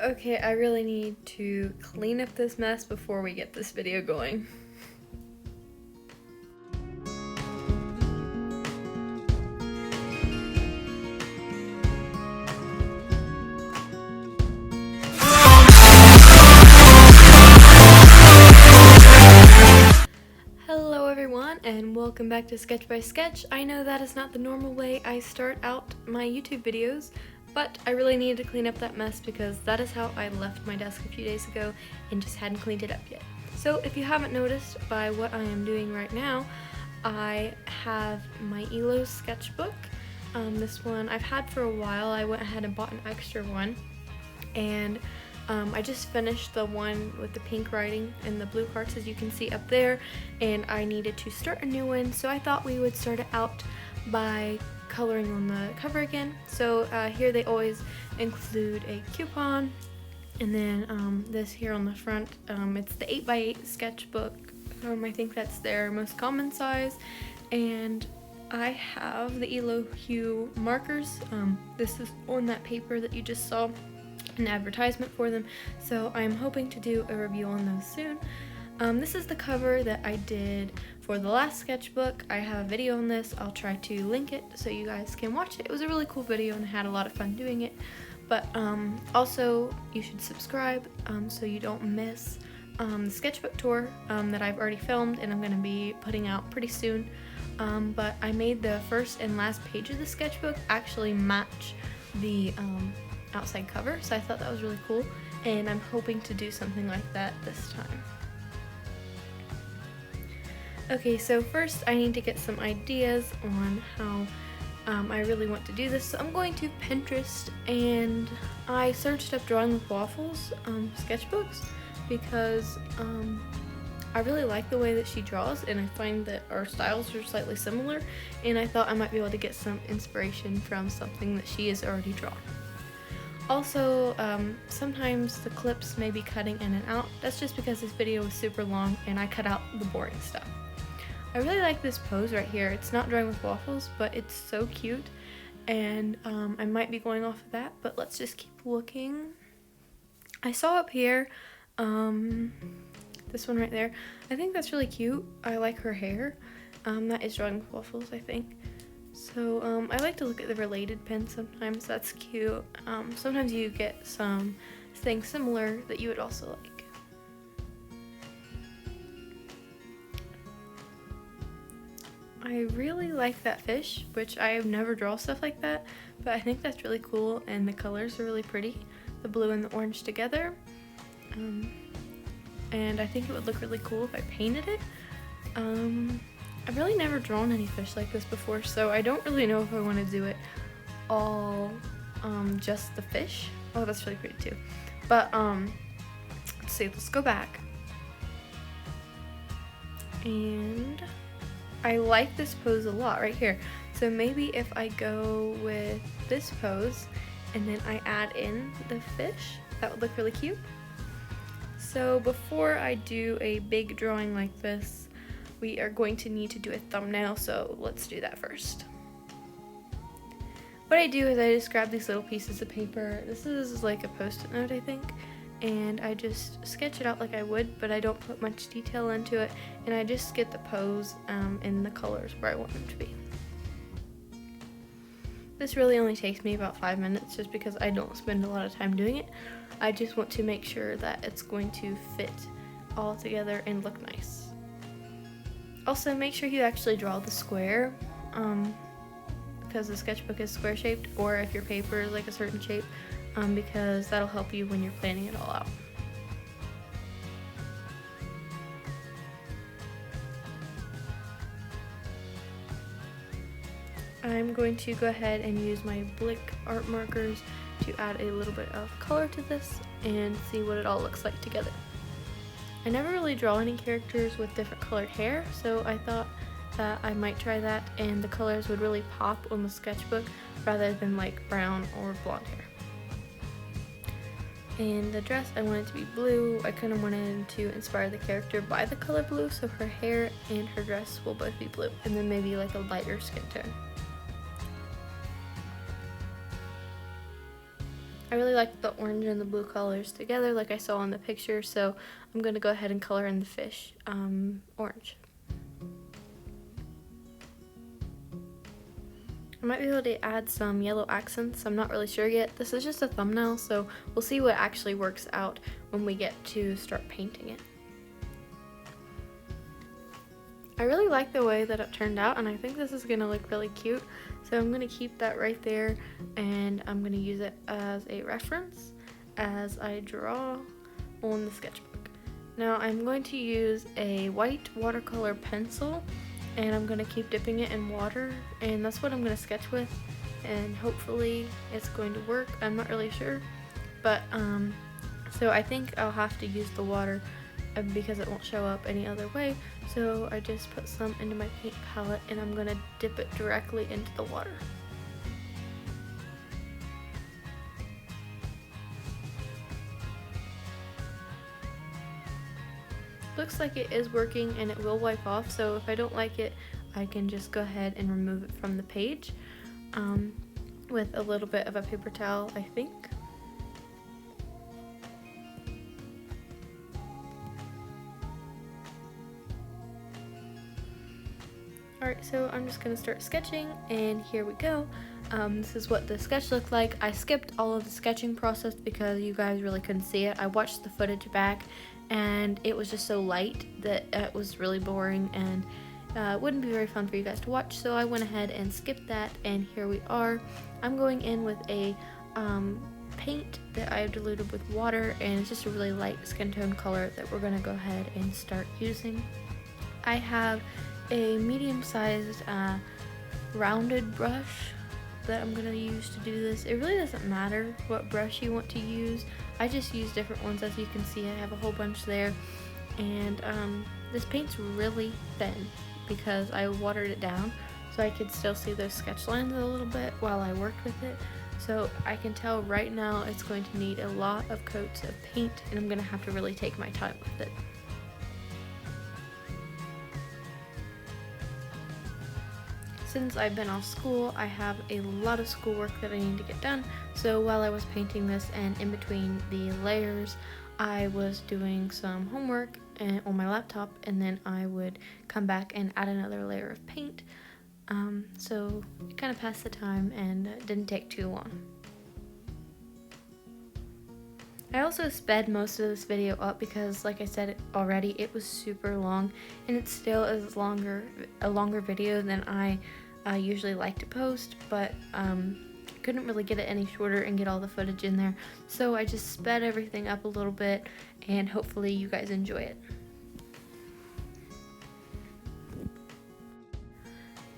Okay, I really need to clean up this mess before we get this video going. Hello everyone and welcome back to Sketch by Sketch. I know that is not the normal way I start out my YouTube videos, but I really needed to clean up that mess because that is how I left my desk a few days ago and just hadn't cleaned it up yet. So if you haven't noticed by what I am doing right now, I have my ILLO sketchbook. This one I've had for a while. I went ahead and bought an extra one, and I just finished the one with the pink writing and the blue hearts, as you can see up there, and I needed to start a new one, so I thought we would start it out by coloring on the cover again. So here they always include a coupon, and then this here on the front, it's the 8x8 sketchbook. I think that's their most common size, and I have the ILLO hue markers. This is on that paper that you just saw, an advertisement for them, so I'm hoping to do a review on those soon. This is the cover that I did for the last sketchbook. I have a video on this. I'll try to link it so you guys can watch it. It was a really cool video and I had a lot of fun doing it. But also you should subscribe so you don't miss the sketchbook tour that I've already filmed and I'm going to be putting out pretty soon. But I made the first and last page of the sketchbook actually match the outside cover, so I thought that was really cool, and I'm hoping to do something like that this time. Okay, so first I need to get some ideas on how I really want to do this, so I'm going to Pinterest, and I searched up drawing with waffles sketchbooks because I really like the way that she draws, and I find that our styles are slightly similar, and I thought I might be able to get some inspiration from something that she has already drawn. Also, sometimes the clips may be cutting in and out. That's just because this video was super long and I cut out the boring stuff. I really like this pose right here. It's not drawing with waffles, but it's so cute, and I might be going off of that, but let's just keep looking. I saw up here, this one right there. I think that's really cute. I like her hair. That is drawing with waffles, I think. So I like to look at the related pins sometimes. That's cute. Sometimes you get some things similar that you would also like. I really like that fish, which I have never drawn stuff like that, but I think that's really cool, and the colors are really pretty, the blue and the orange together. And I think it would look really cool if I painted it. I've really never drawn any fish like this before, so I don't really know if I want to do it all just the fish. Oh, that's really pretty too. But let's see, let's go back. And I like this pose a lot right here. So maybe if I go with this pose and then I add in the fish, that would look really cute. So before I do a big drawing like this, we are going to need to do a thumbnail, so let's do that first. What I do is I just grab these little pieces of paper. This is like a post-it note, I think, and I just sketch it out like I would, but I don't put much detail into it, and I just get the pose and the colors where I want them to be. This really only takes me about 5 minutes just because I don't spend a lot of time doing it. I just want to make sure that it's going to fit all together and look nice. Also, make sure you actually draw the square, because the sketchbook is square shaped, or if your paper is like a certain shape, because that'll help you when you're planning it all out. I'm going to go ahead and use my Blick art markers to add a little bit of color to this and see what it all looks like together. I never really draw any characters with different colored hair, so I thought that I might try that, and the colors would really pop on the sketchbook rather than like brown or blonde hair. And the dress, I wanted to be blue. I kind of wanted to inspire the character by the color blue, so her hair and her dress will both be blue, and then maybe like a lighter skin tone. I really like the orange and the blue colors together like I saw in the picture, so I'm going to go ahead and color in the fish orange. I might be able to add some yellow accents, I'm not really sure yet. This is just a thumbnail, so we'll see what actually works out when we get to start painting it. I really like the way that it turned out, and I think this is going to look really cute. So I'm going to keep that right there, and I'm going to use it as a reference as I draw on the sketchbook. Now I'm going to use a white watercolor pencil, and I'm going to keep dipping it in water, and that's what I'm going to sketch with, and hopefully it's going to work. I'm not really sure, but so I think I'll have to use the water because it won't show up any other way. So I just put some into my paint palette, and I'm going to dip it directly into the water. Looks like it is working, and it will wipe off, so if I don't like it, I can just go ahead and remove it from the page with a little bit of a paper towel, I think. Alright, so I'm just going to start sketching, and here we go. This is what the sketch looked like. I skipped all of the sketching process because you guys really couldn't see it. I watched the footage back, and it was just so light that it was really boring, and it wouldn't be very fun for you guys to watch, so I went ahead and skipped that, and here we are. I'm going in with a paint that I've diluted with water, and it's just a really light skin tone color that we're going to go ahead and start using. I have a medium-sized rounded brush that I'm going to use to do this. It really doesn't matter what brush you want to use. I just use different ones. As you can see, I have a whole bunch there, and this paint's really thin because I watered it down so I could still see those sketch lines a little bit while I worked with it. So I can tell right now it's going to need a lot of coats of paint, and I'm going to have to really take my time with it. Since I've been off school, I have a lot of schoolwork that I need to get done, so while I was painting this and in between the layers, I was doing some homework on my laptop, and then I would come back and add another layer of paint, so it kind of passed the time and it didn't take too long. I also sped most of this video up because, like I said already, it was super long, and it still is a longer video than I usually like to post, but couldn't really get it any shorter and get all the footage in there, so I just sped everything up a little bit, and hopefully you guys enjoy it.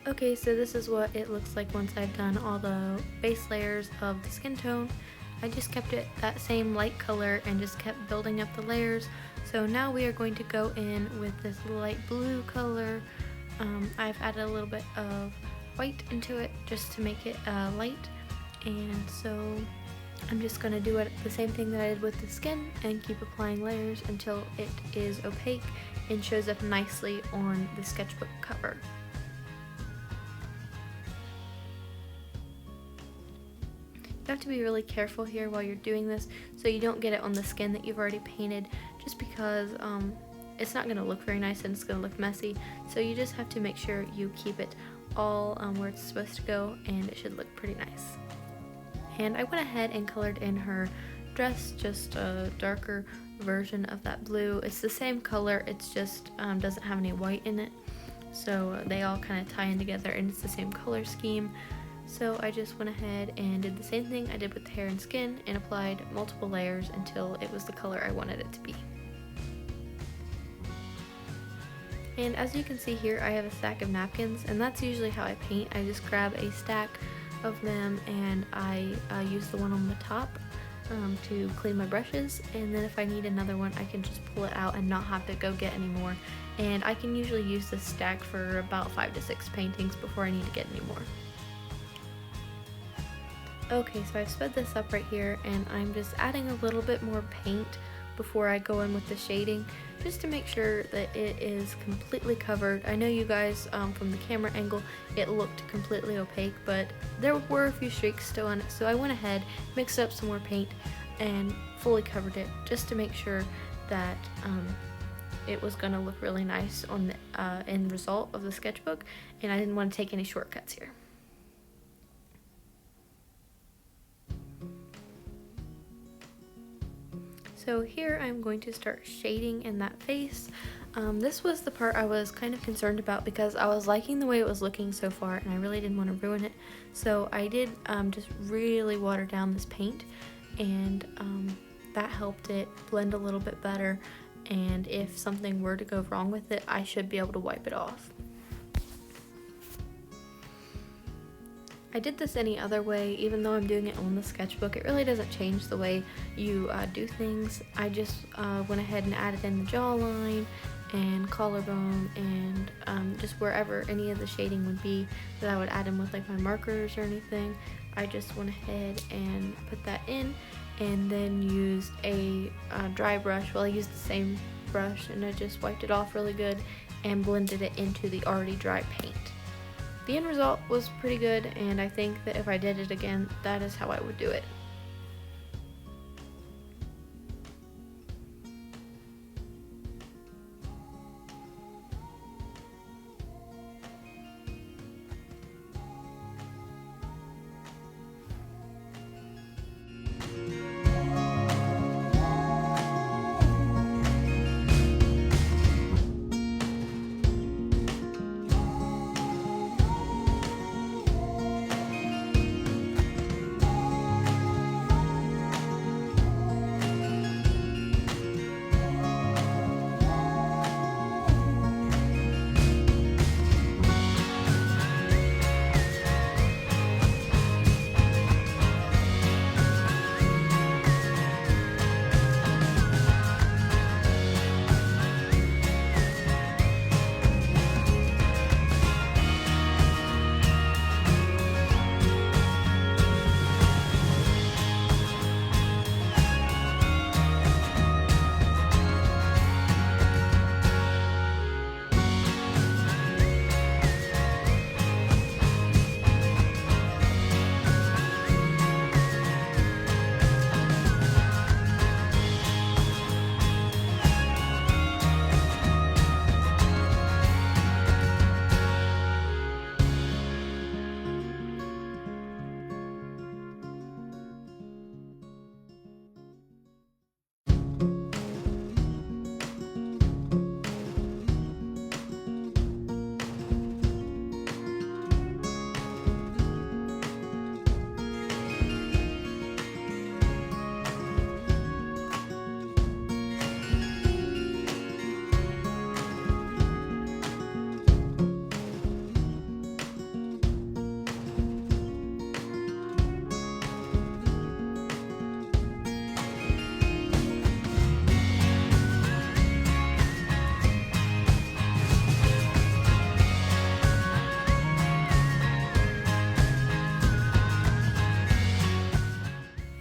Okay, so this is what it looks like once I've done all the base layers of the skin tone. I just kept it that same light color and just kept building up the layers. So now we are going to go in with this light blue color. I've added a little bit of white into it just to make it light, and so I'm just going to do it the same thing that I did with the skin and keep applying layers until it is opaque and shows up nicely on the sketchbook cover. You have to be really careful here while you're doing this so you don't get it on the skin that you've already painted, just because it's not going to look very nice and it's going to look messy. So you just have to make sure you keep it all where it's supposed to go, and it should look pretty nice. And I went ahead and colored in her dress, just a darker version of that blue. It's the same color, it's just doesn't have any white in it, so they all kind of tie in together, and it's the same color scheme. So I just went ahead and did the same thing I did with the hair and skin and applied multiple layers until it was the color I wanted it to be. And as you can see here, I have a stack of napkins, and that's usually how I paint. I just grab a stack of them and I use the one on the top to clean my brushes, and then if I need another one I can just pull it out and not have to go get any more. And I can usually use this stack for about 5 to 6 paintings before I need to get any more. Okay, so I've sped this up right here, and I'm just adding a little bit more paint before I go in with the shading, just to make sure that it is completely covered. I know you guys, from the camera angle, it looked completely opaque, but there were a few streaks still on it, so I went ahead, mixed up some more paint, and fully covered it just to make sure that it was going to look really nice on the end result of the sketchbook, and I didn't want to take any shortcuts here. So here I'm going to start shading in that face. This was the part I was kind of concerned about because I was liking the way it was looking so far and I really didn't want to ruin it. So I did just really water down this paint, and that helped it blend a little bit better, and if something were to go wrong with it, I should be able to wipe it off. I did this any other way, even though I'm doing it on the sketchbook. It really doesn't change the way you do things. I just went ahead and added in the jawline and collarbone and just wherever any of the shading would be that I would add in with like my markers or anything. I just went ahead and put that in, and then used a dry brush. Well, I used the same brush and I just wiped it off really good and blended it into the already dry paint. The end result was pretty good, and I think that if I did it again, that is how I would do it.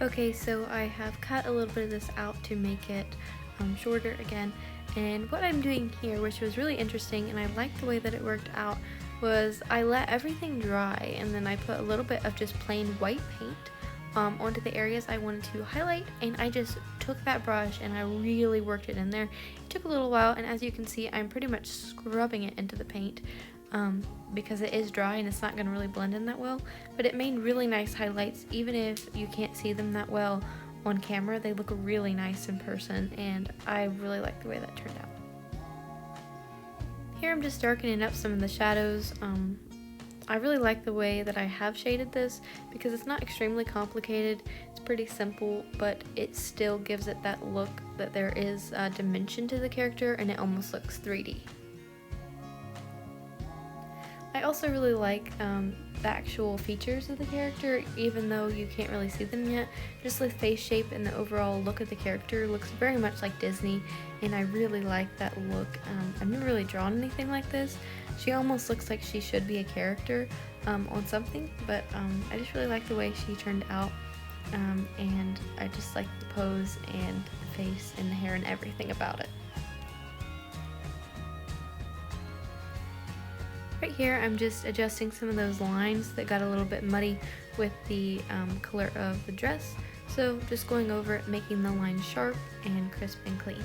Okay, so I have cut a little bit of this out to make it shorter again, and what I'm doing here, which was really interesting and I liked the way that it worked out, was I let everything dry and then I put a little bit of just plain white paint onto the areas I wanted to highlight, and I just took that brush and I really worked it in there. It took a little while, and as you can see, I'm pretty much scrubbing it into the paint because it is dry and it's not going to really blend in that well, but it made really nice highlights. Even if you can't see them that well on camera, they look really nice in person, and I really like the way that turned out. Here I'm just darkening up some of the shadows. I really like the way that I have shaded this because it's not extremely complicated. It's pretty simple, but it still gives it that look that there is a dimension to the character and it almost looks 3D. I also really like the actual features of the character, even though you can't really see them yet. Just the face shape and the overall look of the character looks very much like Disney, and I really like that look. I've never really drawn anything like this. She almost looks like she should be a character on something, but I just really like the way she turned out, and I just like the pose and the face and the hair and everything about it. Right here I'm just adjusting some of those lines that got a little bit muddy with the color of the dress. So just going over it, making the lines sharp and crisp and clean.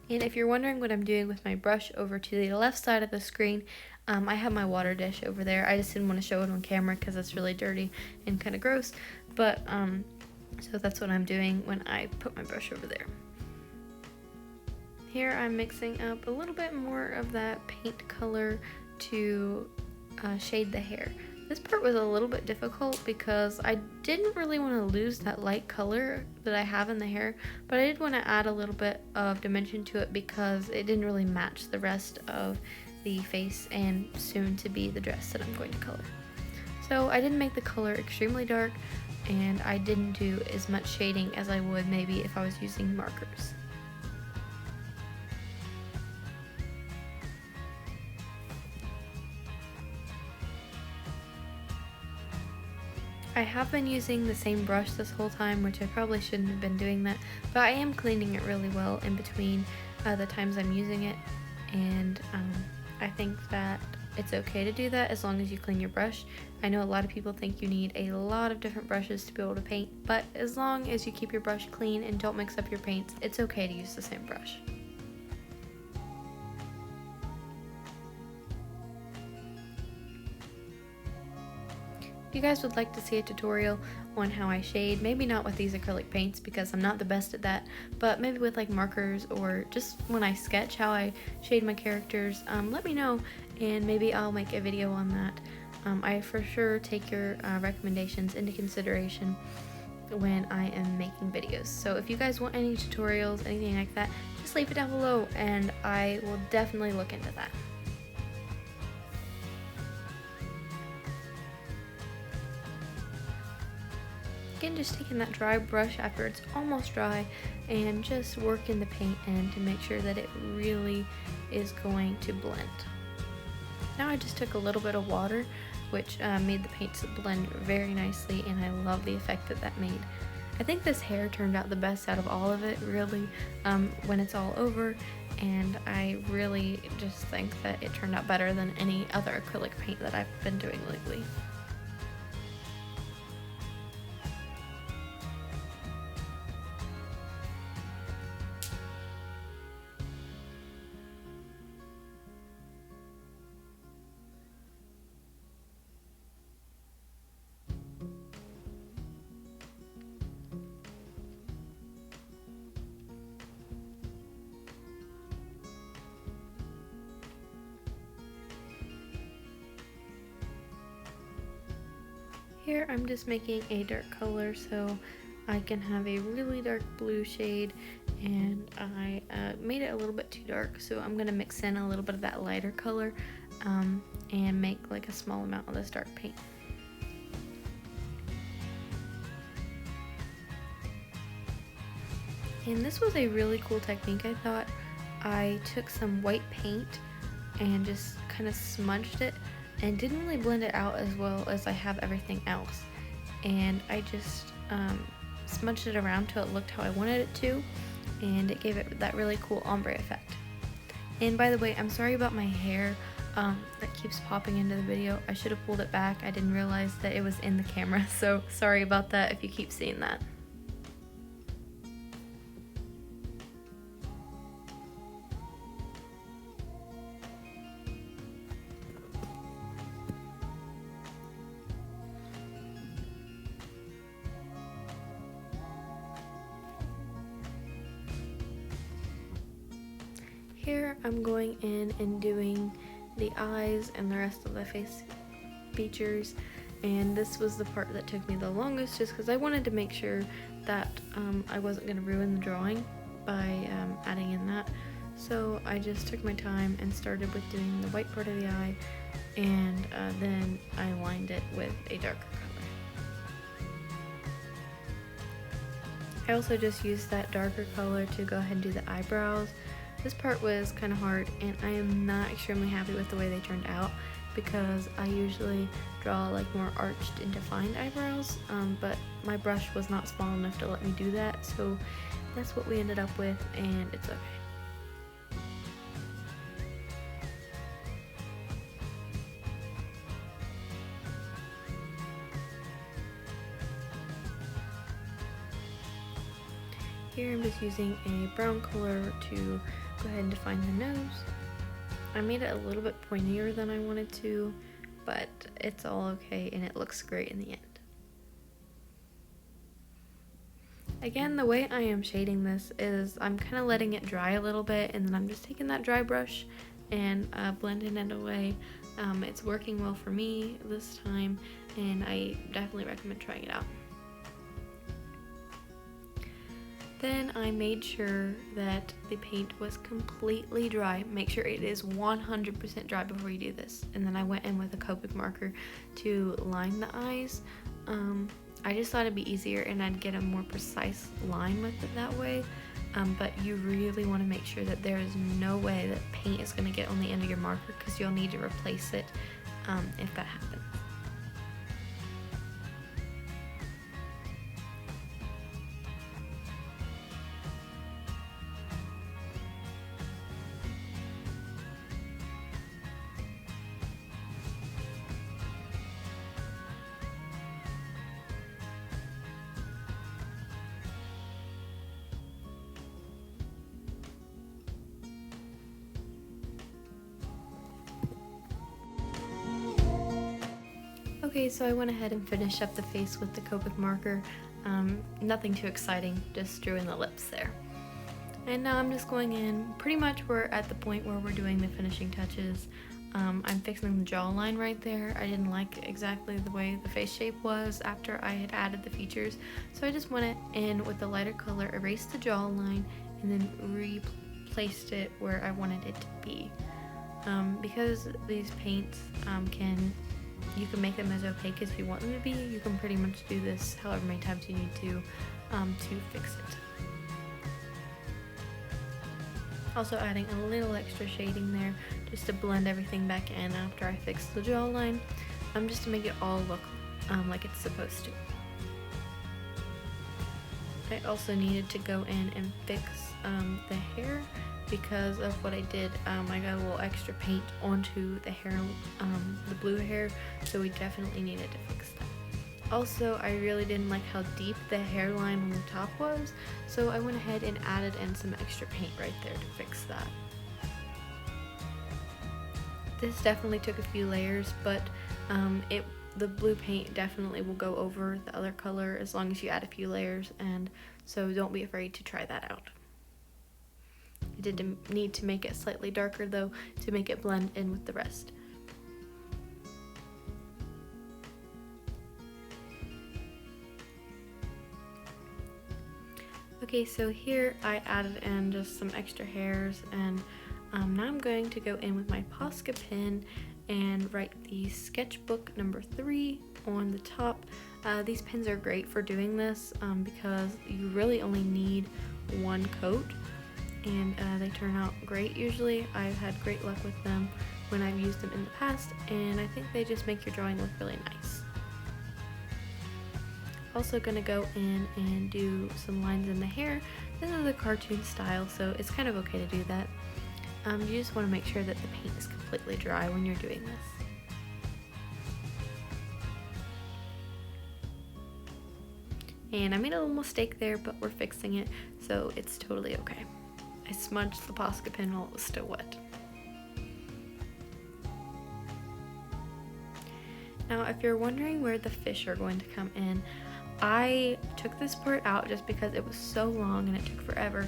And if you're wondering what I'm doing with my brush over to the left side of the screen, I have my water dish over there. I just didn't want to show it on camera because it's really dirty and kind of gross. But, so that's what I'm doing when I put my brush over there. Here I'm mixing up a little bit more of that paint color to shade the hair. This part was a little bit difficult because I didn't really want to lose that light color that I have in the hair, but I did want to add a little bit of dimension to it because it didn't really match the rest of the face and soon to be the dress that I'm going to color. So I didn't make the color extremely dark, and I didn't do as much shading as I would maybe if I was using markers. I have been using the same brush this whole time, which I probably shouldn't have been doing that, but I am cleaning it really well in between the times I'm using it, and I think that it's okay to do that as long as you clean your brush. I know a lot of people think you need a lot of different brushes to be able to paint, but as long as you keep your brush clean and don't mix up your paints, it's okay to use the same brush. If you guys would like to see a tutorial on how I shade, maybe not with these acrylic paints because I'm not the best at that, but maybe with like markers or just when I sketch how I shade my characters, let me know and maybe I'll make a video on that. I for sure take your recommendations into consideration when I am making videos. So if you guys want any tutorials, anything like that, just leave it down below and I will definitely look into that. Again, just taking that dry brush after it's almost dry and just working the paint in to make sure that it really is going to blend. Now I just took a little bit of water, which made the paints blend very nicely, and I love the effect that that made. I think this hair turned out the best out of all of it, really, when it's all over, and I really just think that it turned out better than any other acrylic paint that I've been doing lately. Here I'm just making a dark color so I can have a really dark blue shade, and I made it a little bit too dark, so I'm going to mix in a little bit of that lighter color and make like a small amount of this dark paint. And this was a really cool technique, I thought. I took some white paint and just kind of smudged it and didn't really blend it out as well as I have everything else. And I just smudged it around till it looked how I wanted it to, and it gave it that really cool ombre effect. And by the way, I'm sorry about my hair that keeps popping into the video. I should have pulled it back. I didn't realize that it was in the camera, so sorry about that if you keep seeing that. Here I'm going in and doing the eyes and the rest of the face features, and this was the part that took me the longest just because I wanted to make sure that I wasn't going to ruin the drawing by adding in that. So I just took my time and started with doing the white part of the eye, and then I lined it with a darker color. I also just used that darker color to go ahead and do the eyebrows. This part was kind of hard, and I am not extremely happy with the way they turned out because I usually draw like more arched and defined eyebrows, but my brush was not small enough to let me do that, so that's what we ended up with, and it's okay. Here I'm just using a brown color to go ahead and define the nose. I made it a little bit pointier than I wanted to, but it's all okay and it looks great in the end. Again, the way I am shading this is I'm kind of letting it dry a little bit, and then I'm just taking that dry brush and blending it away. It's working well for me this time, and I definitely recommend trying it out. Then I made sure that the paint was completely dry. Make sure it is 100% dry before you do this. And then I went in with a Copic marker to line the eyes. I just thought it'd be easier and I'd get a more precise line with it that way. But you really want to make sure that there is no way that paint is going to get on the end of your marker, because you'll need to replace it if that happens. Okay, so I went ahead and finished up the face with the Copic marker. Nothing too exciting, just drew in the lips there. And now I'm just going in, pretty much we're at the point where we're doing the finishing touches. I'm fixing the jawline right there. I didn't like exactly the way the face shape was after I had added the features, so I just went in with the lighter color, erased the jawline, and then replaced it where I wanted it to be. Because these paints you can make them as opaque as you want them to be. You can pretty much do this however many times you need to fix it. Also adding a little extra shading there just to blend everything back in after I fix the jawline, just to make it all look like it's supposed to. I also needed to go in and fix the hair. Because of what I did, I got a little extra paint onto the hair, the blue hair, so we definitely needed to fix that. Also, I really didn't like how deep the hairline on the top was, so I went ahead and added in some extra paint right there to fix that. This definitely took a few layers, but the blue paint definitely will go over the other color as long as you add a few layers, and so don't be afraid to try that out. I did need to make it slightly darker though to make it blend in with the rest. Okay, so here I added in just some extra hairs, and now I'm going to go in with my Posca pen and write the Sketchbook number 3 on the top. These pens are great for doing this because you really only need one coat. And they turn out great usually. I've had great luck with them when I've used them in the past, and I think they just make your drawing look really nice. Also gonna go in and do some lines in the hair. This is a cartoon style, so it's kind of okay to do that. You just want to make sure that the paint is completely dry when you're doing this. And I made a little mistake there, but we're fixing it, so it's totally okay. I smudged the Posca pen while it was still wet. Now, if you're wondering where the fish are going to come in, I took this part out just because it was so long and it took forever.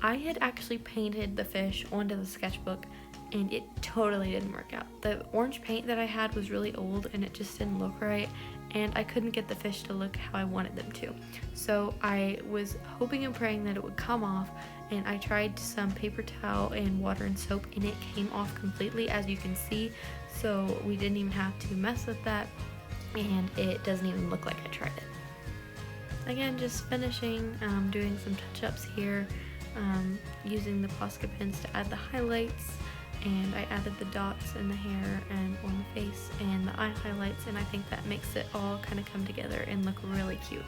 I had actually painted the fish onto the sketchbook and it totally didn't work out. The orange paint that I had was really old and it just didn't look right, and I couldn't get the fish to look how I wanted them to. So I was hoping and praying that it would come off, and I tried some paper towel and water and soap and it came off completely, as you can see, so we didn't even have to mess with that, and it doesn't even look like I tried it. Again, just finishing, doing some touch-ups here, using the Posca pens to add the highlights, and I added the dots in the hair and on the face and the eye highlights, and I think that makes it all kind of come together and look really cute.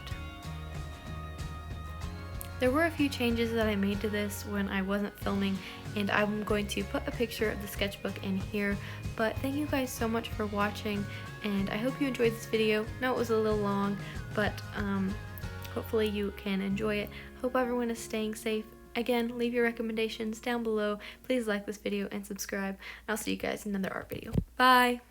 There were a few changes that I made to this when I wasn't filming, and I'm going to put a picture of the sketchbook in here, but thank you guys so much for watching, and I hope you enjoyed this video. I know it was a little long, but hopefully you can enjoy it. Hope everyone is staying safe. Again, leave your recommendations down below. Please like this video and subscribe. I'll see you guys in another art video. Bye!